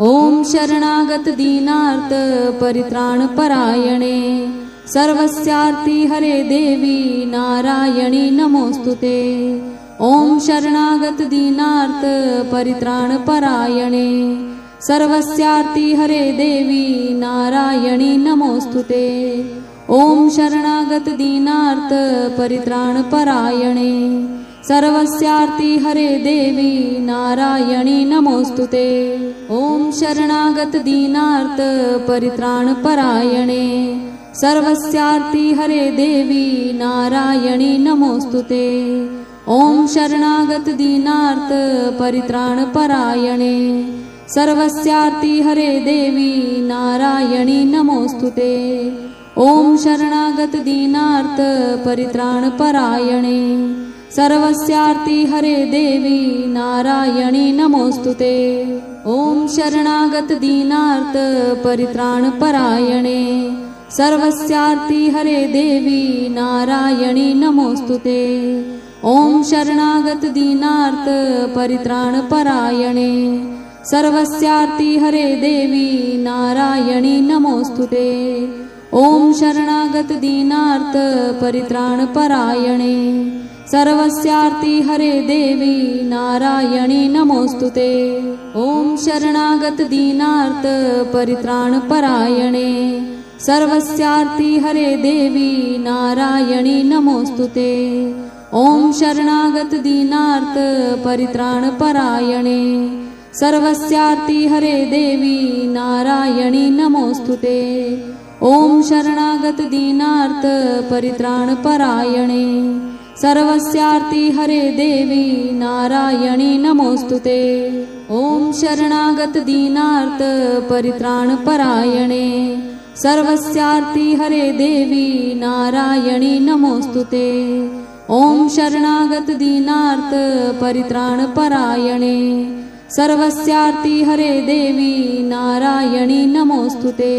ॐ शरणागत दीनार्त परित्राणपरायणे सर्वस्यार्ति हरे देवी नारायणी नमोस्तुते। ॐ शरणागत दीनार्त परित्राणपरायणे सर्वस्यार्ति हरे देवी नारायणी नमोस्तुते। ॐ शरणागत दीनार्त परित्राणपरायणे सर्वस्यार्ति हरे देवी नारायणी नमोस्तुते। ॐ शरणागत दीनार्त परित्राणपरायणे सर्वस्यार्ति हरे देवी नारायणी नमोस्तुते। ॐ शरणागत दीनार्त परित्राणपरायणे सर्वस्यार्ति हरे देवी नारायणी नमोस्तुते। ॐ शरणागत दीनार्त परित्राणपरायणे सर्वस्यार्ति हरे देवी नारायणी नमोस्तुते। ॐ शरणागत दीनार्त परित्राणपरायणे सर्वस्यार्ति हरे देवी नारायणी नमोस्तुते। ॐ शरणागत दीनार्त परित्राणपरायणे सर्वस्यार्ति हरे देवी नारायणी नमोस्तुते। ॐ शरणागत दीनार्त परित्राणपरायणे सर्वस्यार्ति हरे देवी नारायणी नमोस्तुते। ॐ शरणागत दीनार्त परित्राणपरायणे सर्वस्यार्ति हरे देवी नारायणी नमोस्तुते। ॐ शरणागत दीनार्त परित्राणपरायणे सर्वस्यार्ति हरे देवी नारायणी नमोस्तुते। ॐ शरणागत दीनार्त परित्राणपरायणे सर्वस्यार्ति हरे देवी नारायणी नमोस्तुते। ॐ शरणागत दीनार्त परित्राणपरायणे सर्वस्यार्ति हरे देवी नारायणी नमोस्तुते। ॐ शरणागत दीनार्त परित्राणपरायणे सर्वस्यार्ति हरे देवी नारायणी नमोस्तुते। ॐ शरणागत दीनार्त परित्राणपरायणे सर्वस्यार्ति हरे देवी नारायणी नमोस्तुते।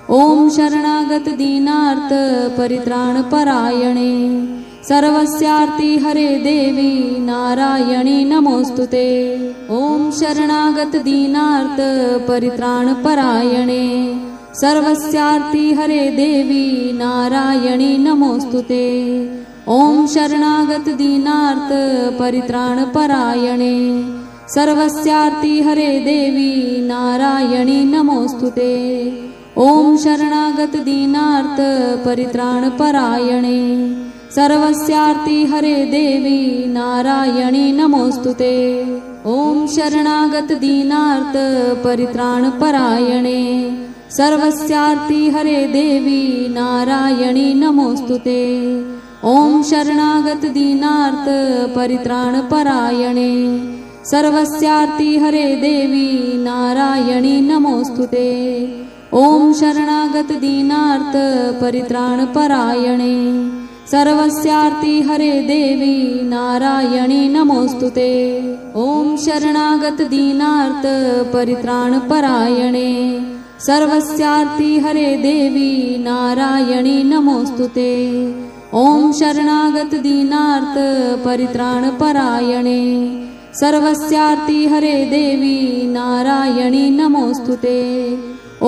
ॐ शरणागत दीनार्त परित्राणपरायणे सर्वस्यार्ति हरे देवी नारायणी नमोस्तुते। ॐ शरणागत दीनार्त परित्राणपरायणे सर्वस्यार्ति हरे देवी नारायणी नमोस्तुते। ॐ शरणागत दीनार्त परित्राणपरायणे सर्वस्यार्ति हरे देवी नारायणी नमोस्तुते। ॐ शरणागत दीनार्त परित्राणपरायणे सर्वस्यार्ति हरे देवी नारायणी नमोस्तुते। ॐ शरणागत दीनार्त परित्राणपरायणे सर्वस्यार्ति हरे देवी नारायणी नमोस्तुते। ॐ शरणागत दीनार्त परित्राणपरायणे सर्वस्यार्ति हरे देवी नारायणी नमोस्तुते। ॐ शरणागत दीनार्त परित्राणपरायणे सर्वस्यार्ति हरे देवी नारायणी नमोस्तुते। ॐ शरणागत दीनार्त परित्राणपरायणे सर्वस्यार्ति हरे देवी नारायणी नमोस्तुते।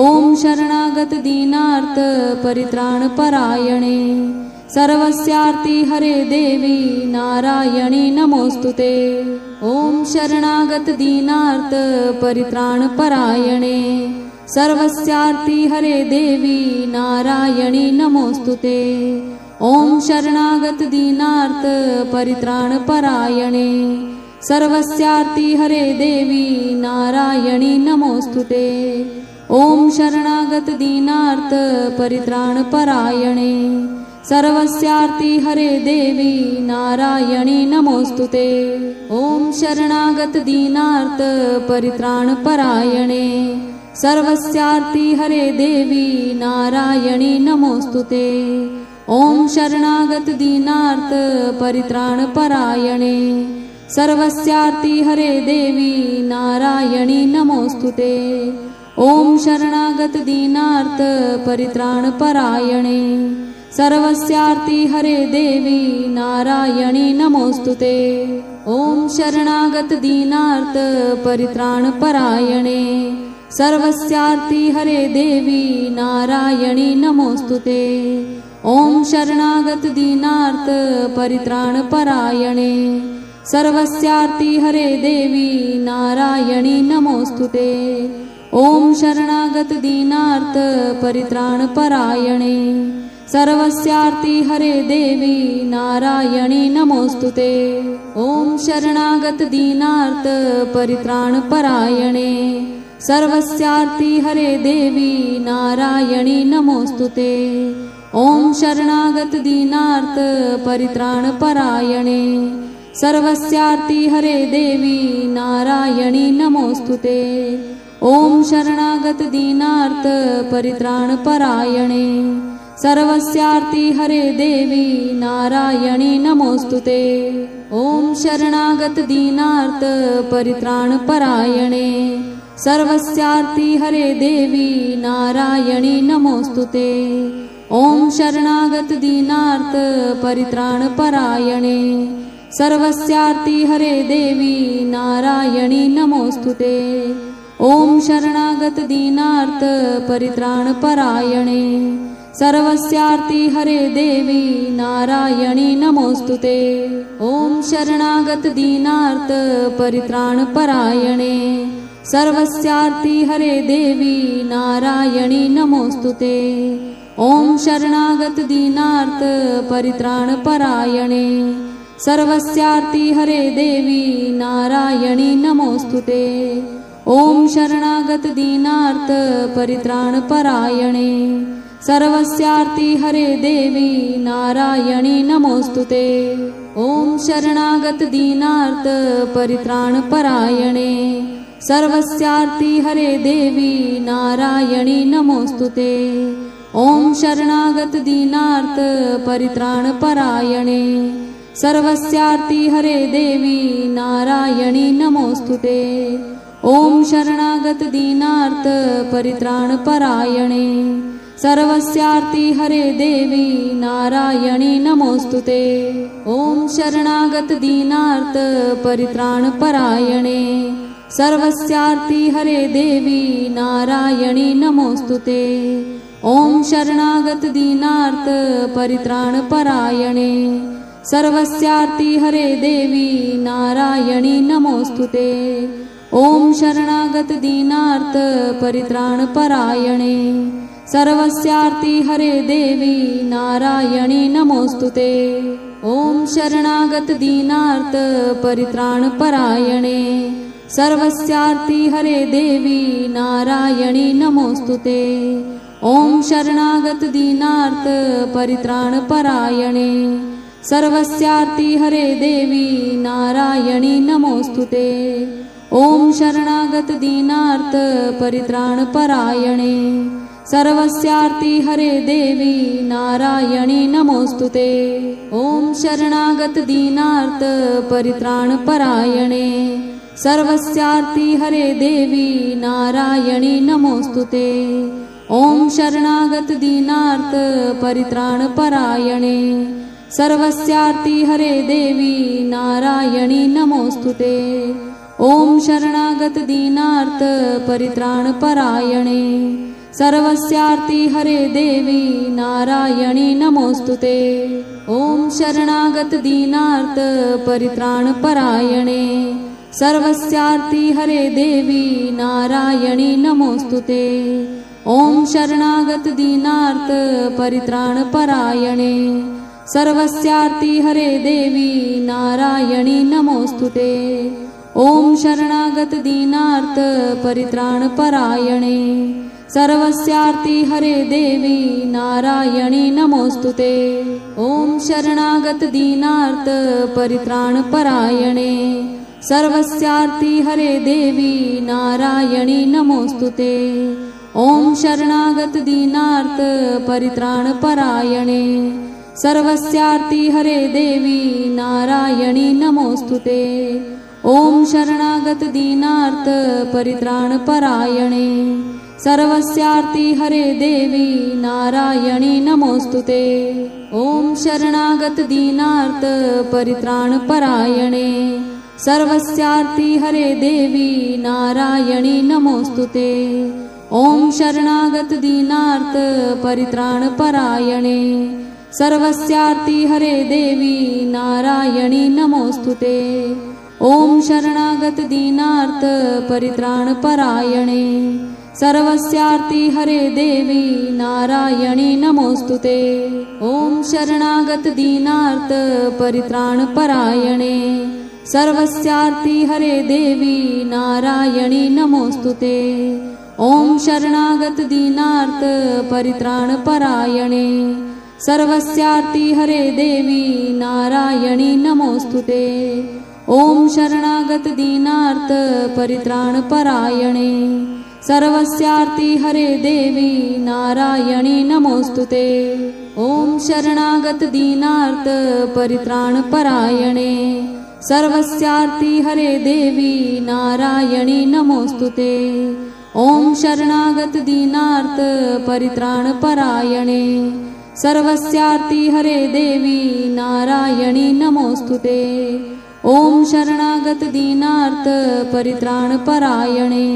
ॐ शरणागत दीनार्त परित्राणपरायणे सर्वस्यार्ति हरे देवी नारायणी नमोस्तुते। ॐ शरणागत दीनार्त परित्राणपरायणे सर्वस्यार्ति हरे देवी नारायणी नमोस्तुते। ॐ शरणागत दीनार्त परित्राणपरायणे सर्वस्यार्ति हरे देवी नारायणी नमोस्तुते। ॐ शरणागत दीनार्त परित्राणपरायणे सर्वस्यार्ति हरे देवी नारायणी नमोस्तुते। ॐ शरणागत दीनार्त परित्राणपरायणे सर्वस्यार्ति हरे देवी नारायणी नमोस्तुते। ॐ शरणागत दीनार्त परित्राणपरायणे सर्वस्यार्ति हरे देवी नारायणी नमोस्तुते। ॐ शरणागत दीनार्त परित्राणपरायणे सर्वस्यार्ति हरे देवी नारायणी नमोस्तुते। ॐ शरणागत दीनार्त परित्राणपरायणे सर्वस्यार्ति हरे देवी नारायणी नमोस्तुते। ओम शरणागत दीनार्थ परित्राण परायणे सर्वस्यार्ति हरे देवी नारायणी नमोस्तुते। ओम शरणागत दीनार्थ परित्राण परायणे सर्वस्यार्ति हरे देवी नारायणी नमोस्तुते। ओम शरणागत दीनार्थ परित्राण परायणे सर्वस्यार्ति हरे देवी नारायणी नमोस्तुते। ओम शरणागत दीनार्थ परित्राण परायणे सर्वस्यार्ति हरे देवी नारायणी नमोस्तुते। ओम शरणागत दीनार्थ परित्राण परायणे सर्वस्यार्ति हरे देवी नारायणी नमोस्तुते। ओम शरणागत दीनार्थ परित्राण परायणे सर्वस्यार्ति हरे देवी नारायणी नमोस्तुते। ओम शरणागत दीनार्थ परित्राण परायणे सर्वस्यार्ति हरे देवी नारायणी नमोस्तुते। ओम शरणागत दीनार्थ परित्राण परायणे सर्वस्यार्ति हरे देवी नारायणी नमोस्तुते। ओम शरणागत दीनार्थ परित्राण परायणे सर्वस्यार्ति हरे देवी नारायणी नमोस्तुते। ओम शरणागत दीनार्थ परित्राण परायणे सर्वस्यार्ति हरे देवी नारायणी नमोस्तुते। ओम शरणागत दीनार्थ परित्राण परायणे सर्वस्यार्ति हरे देवी नारायणी नमोस्तुते। ओम शरणागत दीनार्थ परित्राण परायणे सर्वस्यार्ति हरे देवी नारायणी नमोस्तुते। ओम शरणागत दीनार्थ परित्राण परायणे सर्वस्यार्ति हरे देवी नारायणी नमोस्तुते। ओम शरणागत दीनार्थ परित्राण परायणे सर्वस्यार्ति हरे देवी नारायणी नमोस्तुते। ओम शरणागत दीनार्थ परित्राण परायणे सर्वस्यार्ति हरे देवी नारायणी नमोस्तुते। ओम शरणागत दीनार्थ परित्राण परायणे सर्वस्यार्ति हरे देवी नारायणी नमोस्तुते। ओम शरणागत दीनार्थ परित्राण परायणे सर्वस्यार्ति हरे देवी नारायणी नमोस्तुते। ओम शरणागत दीनार्थ परित्राण परायणे सर्वस्यार्ति हरे देवी नारायणी नमोस्तुते। ओम शरणागत दीनार्थ परित्राण परायणे सर्वस्यार्ति हरे देवी नारायणी नमोस्तुते। ओम शरणागत दीनार्थ परित्राण परायणे सर्वस्यार्ति हरे देवी नारायणी नमोस्तुते। ओम शरणागत दीनार्थ परित्राण परायणे सर्वस्यार्ति हरे देवी नारायणी नमोस्तुते। ओम शरणागत दीनार्थ परित्राण परायणे सर्वस्यार्ति हरे देवी नारायणी नमोस्तुते। ओम शरणागत दीनार्थ परित्राण परायणे सर्वस्यार्ति हरे देवी नारायणी नमोस्तुते। ओम शरणागत दीनार्थ परित्राण परायणे सर्वस्यार्ति हरे देवी नारायणी नमोस्तुते। ओम शरणागत दीनार्थ परित्राण परायणे सर्वस्यार्ति हरे देवी नारायणी नमोस्तुते। ओम शरणागत दीनार्थ परित्राण परायणे सर्वस्यार्ति हरे देवी नारायणी नमोस्तुते। ओम शरणागत दीनार्थ परित्राण परायणे सर्वस्यार्ति हरे देवी नारायणी नमोस्तुते। ओम शरणागत दीनार्थ परित्राण परायणे सर्वस्यार्ति हरे देवी नारायणी नमोस्तुते। ओम शरणागत दीनार्थ परित्राण परायणे सर्वस्यार्ति हरे देवी नारायणी नमोस्तुते। ओम शरणागत दीनार्थ परित्राण परायणे सर्वस्यार्ति हरे देवी नारायणी नमोस्तुते। ओम शरणागत दीनार्थ परित्राण परायणे सर्वस्यार्ति हरे देवी नारायणी नमोस्तुते। ओम शरणागत दीनार्थ परित्राण परायणे सर्वस्यार्ति हरे देवी नारायणी नमोस्तुते। ओम शरणागत दीनार्थ परित्राण परायणे सर्वस्यार्ति हरे देवी नारायणी नमोस्तुते। ओम शरणागत दीनार्थ परित्राण परायणे सर्वस्यार्ति हरे देवी नारायणी नमोस्तुते। ओम शरणागत दीनार्थ परित्राण परायणे सर्वस्यार्ति हरे देवी नारायणी नमोस्तुते। ओम शरणागत दीनार्थ परित्राण परायणे सर्वस्यार्ति हरे देवी नारायणी नमोस्तुते। ओम शरणागत दीनार्थ परित्राण परायणे सर्वस्यार्ति हरे देवी नारायणी नमोस्तुते। ओम शरणागत दीनार्थ परित्राण परायणे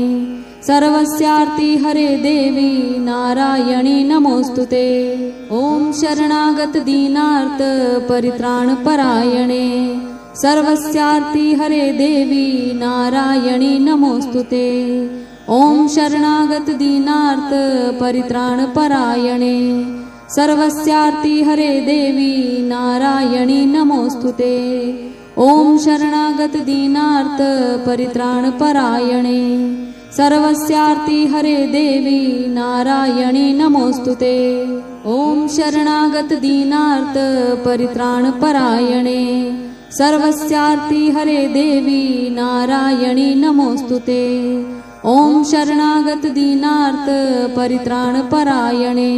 सर्वस्यार्ति हरे देवी नारायणी नमोस्तुते। ओम शरणागत दीनार्थ परित्राण परायणे सर्वस्यार्ति हरे देवी नारायणी नमोस्तुते। ओम शरणागत दीनार्थ परित्राण परायणे सर्वस्यार्ति हरे देवी नारायणी नमोस्तुते। ओम शरणागत दीनार्थ परित्राण परायणे सर्वस्यार्ति हरे देवी नारायणी नमोस्तुते। ओम शरणागत दीनार्थ परित्राण परायणे सर्वस्यार्ति हरे देवी नारायणी नमोस्तुते। ओम शरणागत दीनार्थ परित्राण परायणे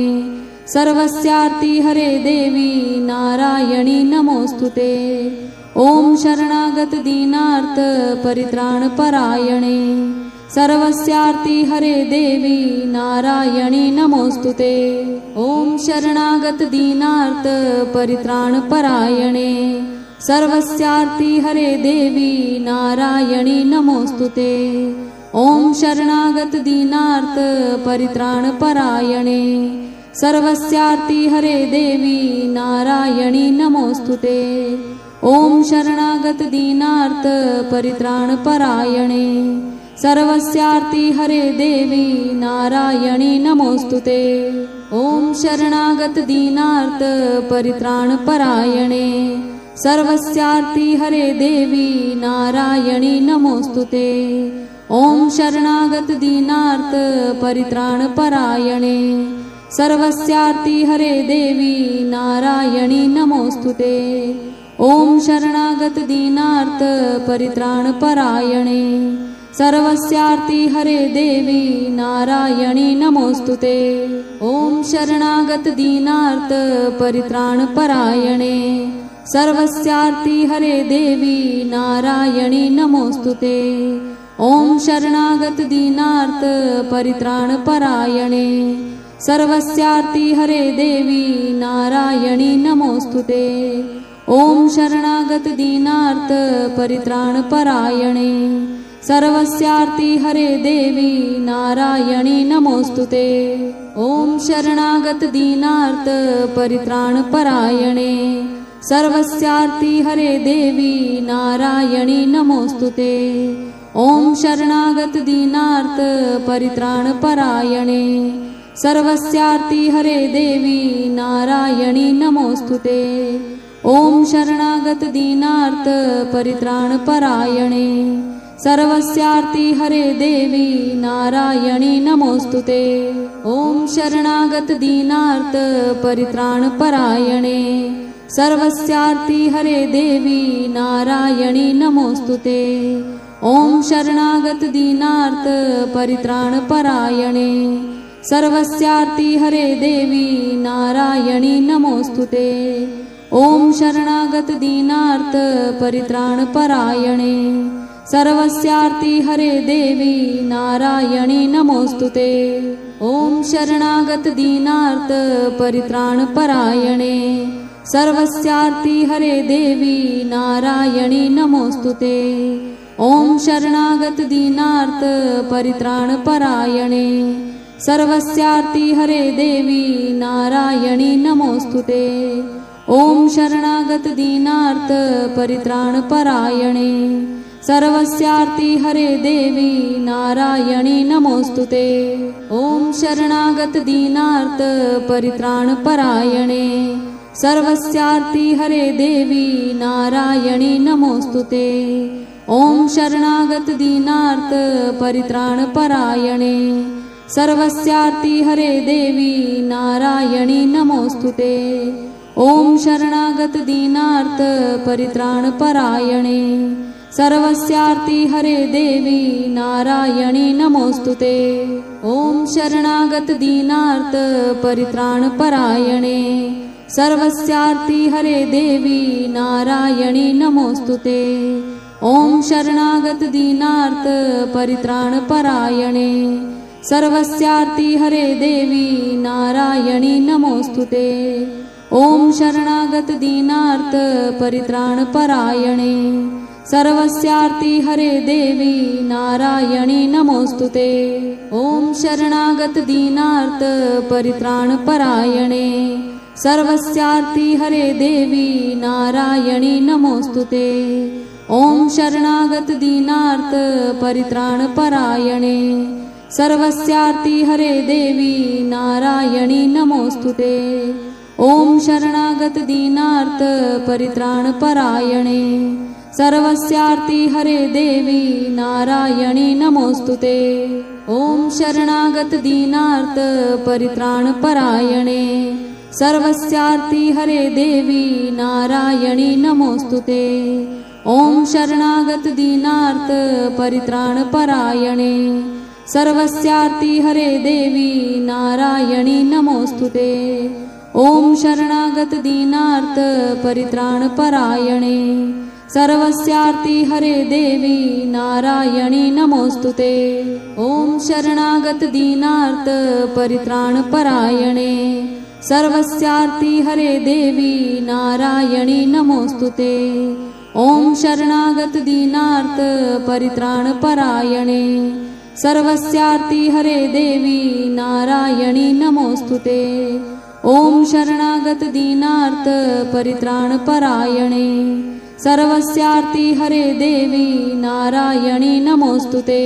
सर्वस्यार्ति हरे देवी नारायणी नमोस्तुते। ओम शरणागत दीनार्थ परित्राण परायणे सर्वस्यार्ति हरे देवी नारायणी नमोस्तुते। ओम शरणागत दीनार्थ परित्राण परायणे सर्वस्यार्ति हरे देवी नारायणी नमोस्तुते। ओम शरणागत दीनार्थ परित्राण परायणे सर्वस्यार्ति हरे देवी नारायणी नमोस्तुते। ओम शरणागत दीनार्थ परित्राण परायणे सर्वस्यार्ति हरे देवी नारायणी नमोस्तुते। ओम शरणागत दीनार्थ परित्राण परायणे सर्वस्यार्ति हरे देवी नारायणी नमोस्तुते। ओम शरणागत दीनार्थ परित्राण परायणे सर्वस्यार्ति हरे देवी नारायणी नमोस्तुते। ओम शरणागत दीनार्थ परित्राण परायणे सर्वस्यार्ति हरे देवी नारायणी नमोस्तुते। ओम शरणागत दीनार्थ परित्राण परायणे सर्वस्यार्ति हरे देवी नारायणी नमोस्तुते। ओम शरणागत दीनार्थ परित्राण परायणे सर्वस्यार्ति हरे देवी नारायणी नमोस्तुते। ओम शरणागत दीनार्थ परित्राण परायणे सर्वस्यार्ति हरे देवी नारायणी नमोस्तुते। ओम शरणागत दीनार्थ परित्राण परायणे सर्वस्यार्ति हरे देवी नारायणी नमोस्तुते। ओम शरणागत दीनार्थ परित्राण परायणे सर्वस्यार्ति हरे देवी नारायणी नमोस्तुते। ओम शरणागत दीनार्थ परित्राण परायणे सर्वस्यार्ति हरे देवी नारायणी नमोस्तुते। ओम शरणागत दीनार्थ परित्राण परायणे सर्वस्यार्ति हरे देवी नारायणी नमोस्तुते। ओम शरणागत दीनार्थ परित्राण परायणे सर्वस्यार्ति हरे देवी नारायणी नमोस्तुते। ओम शरणागत दीनार्थ परित्राण परायणे सर्वस्यार्ति हरे देवी नारायणी नमोस्तुते। ओम शरणागत दीनार्थ परित्राण परायणे सर्वस्यार्ति हरे देवी नारायणी नमोस्तुते। ओम शरणागत दीनार्थ परित्राण परायणे सर्वस्यार्ति हरे देवी नारायणी नमोस्तुते। ओम शरणागत दीनार्थ परित्राण परायणे सर्वस्यार्ति हरे देवी नारायणी नमोस्तुते। ओम शरणागत दीनार्थ परित्राण परायणे सर्वस्यार्ति हरे देवी नारायणी नमोस्तुते। ओम शरणागत दीनार्थ परित्राण परायणे सर्वस्यार्ति हरे देवी नारायणी नमोस्तुते। ओम शरणागत दीनार्थ परित्राण परायणे सर्वस्यार्ति हरे देवी नारायणी नमोस्तुते। ओम शरणागत दीनार्थ परित्राण परायणे सर्वस्यार्ति हरे देवी नारायणी नमोस्तुते। ओम शरणागत दीनार्थ परित्राण परायणे सर्वस्यार्ति हरे देवी नारायणी नमोस्तुते। ओम शरणागत दीनार्थ परित्राण परायणे सर्वस्यार्ति हरे देवी नारायणी नमोस्तुते। ओम शरणागत दीनार्थ परित्राण परायणे सर्वस्यार्ति हरे देवी नारायणी नमोस्तुते। ओम शरणागत दीनार्थ परित्राण परायणे सर्वस्यार्ति हरे देवी नारायणी नमोस्तुते। ओम शरणागत दीनार्थ परित्राण परायणे सर्वस्यार्ति हरे देवी नारायणी नमोस्तुते। ओम शरणागत दीनार्थ परित्राण परायणे सर्वस्यार्ति हरे देवी नारायणी नमोस्तुते। ओम शरणागत दीनार्थ परित्राण परायणे सर्वस्यार्ति हरे देवी नारायणी नमोस्तुते। ओम शरणागत दीनार्थ परित्राण परायणे सर्वस्यार्ति हरे देवी नारायणी नमोस्तुते। ओम शरणागत दीनार्थ परित्राण परायणे सर्वस्यार्ति हरे देवी नारायणी नमोस्तुते। ओम शरणागत दीनार्थ परित्राण परायणे सर्वस्यार्ति हरे देवी नारायणी नमोस्तुते। ओम शरणागत दीनार्थ परित्राण परायणे सर्वस्यार्ति हरे देवी नारायणी नमोस्तुते।